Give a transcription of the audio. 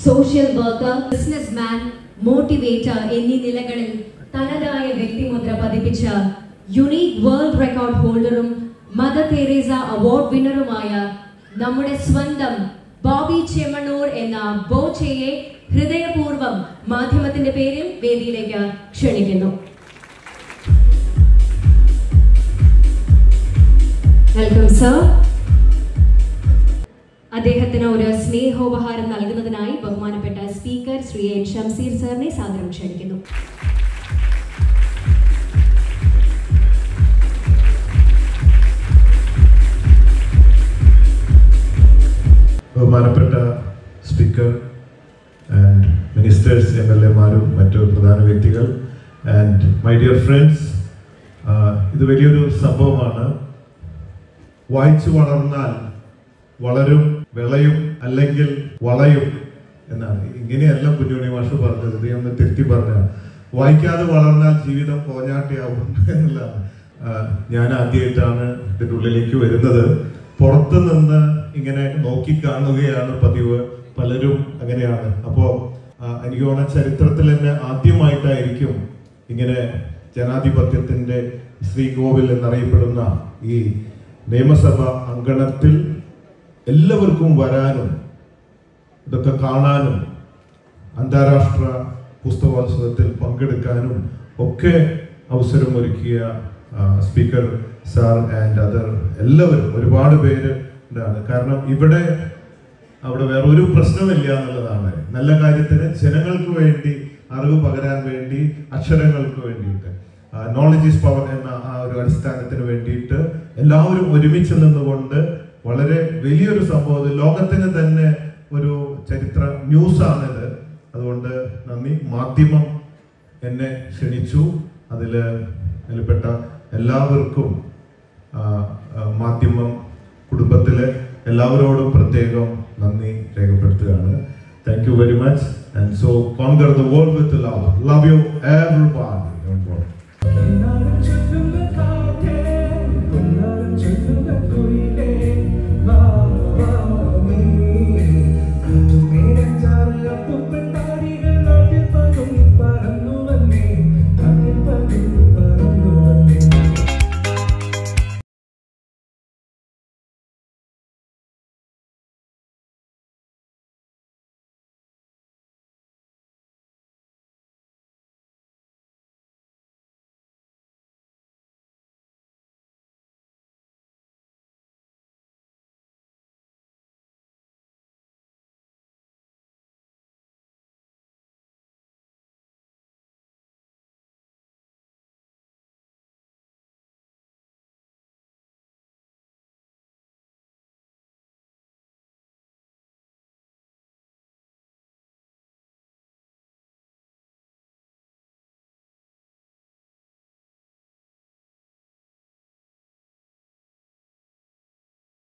Social worker, businessman, motivator എന്നീ നിലകളിൽ തനതായ വ്യക്തിമുദ്ര പതിപ്പിച്ച യുണീക് വേൾഡ് റെക്കോർഡ് ഹോൾഡറും മദർ തെരേസ അവാർഡ് വിന്നറുമായ നമ്മുടെ സ്വന്തം ബോബി ചെമ്മണ്ണൂർ എന്ന ബോച്ചയെ ഹൃദയപൂർവ്വം മാധ്യമത്തിന്റെ പേരിൽ വേദിയിലേക്ക് ക്ഷണിക്കുന്നു. Welcome sir. അദ്ദേഹത്തിന് ഒരു സ്നേഹോപഹാരം നൽകുന്നതിനായി ബഹുമാനപ്പെട്ട സ്പീക്കർ ശ്രീ എൻ ഷംസീർ സാറിനെ സാദരം ക്ഷണിക്കുന്നു. ബഹുമാനപ്പെട്ട സ്പീക്കർ ആൻഡ് മിനിസ്റ്റേഴ്സ്, MLA-മാരും മറ്റു പ്രധാന വ്യക്തികൾ ആൻഡ് മൈ ഡിയർ ഫ്രണ്ട്സ്, ഇത് വലിയൊരു സംഭവമാണ്. വായിച്ചു വളർന്നാൽ വളരും, വിളയും, അല്ലെങ്കിൽ വളയും എന്നാണ്. ഇങ്ങനെയല്ല കുഞ്ഞുണ്ണി മാഷ് പറഞ്ഞത്, ഇത് ഒന്ന് തിരുത്തി പറഞ്ഞ. വായിക്കാതെ വളർന്നാൽ ജീവിതം കോഞ്ഞാട്ടിയാവും എന്നുള്ളതാണ്. ഞാൻ ആദ്യമായിട്ടാണ് ഇതിൻ്റെ ഉള്ളിലേക്ക് വരുന്നത്. പുറത്തു നിന്ന് ഇങ്ങനെ നോക്കിക്കാണുകയാണ് പതിവ്, പലരും അങ്ങനെയാണ്. അപ്പോൾ എനിക്ക് തോന്നുന്ന ചരിത്രത്തിൽ തന്നെ ആദ്യമായിട്ടായിരിക്കും ഇങ്ങനെ ജനാധിപത്യത്തിന്റെ ശ്രീകോവിൽ എന്നറിയപ്പെടുന്ന ഈ നിയമസഭ അങ്കണത്തിൽ എല്ലാവർക്കും വരാനും ഇതൊക്കെ കാണാനും അന്താരാഷ്ട്ര പുസ്തകോത്സവത്തിൽ പങ്കെടുക്കാനും ഒക്കെ അവസരമൊരുക്കിയ സ്പീക്കർ സാർ ആൻഡ് അതർ എല്ലാവരും, ഒരുപാട് പേര് ഉണ്ടാണ്. കാരണം അവിടെ വേറെ ഒരു പ്രശ്നമില്ല എന്നുള്ളതാണ്. നല്ല കാര്യത്തിന് ജനങ്ങൾക്ക് വേണ്ടി, അറിവ് പകരാൻ വേണ്ടി, അക്ഷരങ്ങൾക്ക് വേണ്ടിയിട്ട്, നോളജ് ഈസ് പവർ എന്ന ആ ഒരു അടിസ്ഥാനത്തിന് വേണ്ടിയിട്ട് എല്ലാവരും ഒരുമിച്ച് നിന്നുകൊണ്ട് വളരെ വലിയൊരു സംഭവം, ലോകത്തിന് തന്നെ ഒരു ചരിത്ര ന്യൂസാണിത്. അതുകൊണ്ട് നന്ദി. മാധ്യമം എന്നെ ക്ഷണിച്ചു, അതിൽപ്പെട്ട എല്ലാവർക്കും, മാധ്യമം കുടുംബത്തിലെ എല്ലാവരോടും പ്രത്യേകം നന്ദി രേഖപ്പെടുത്തുകയാണ്. Thank you very much. And so conquer the world with love. Love you everybody. Para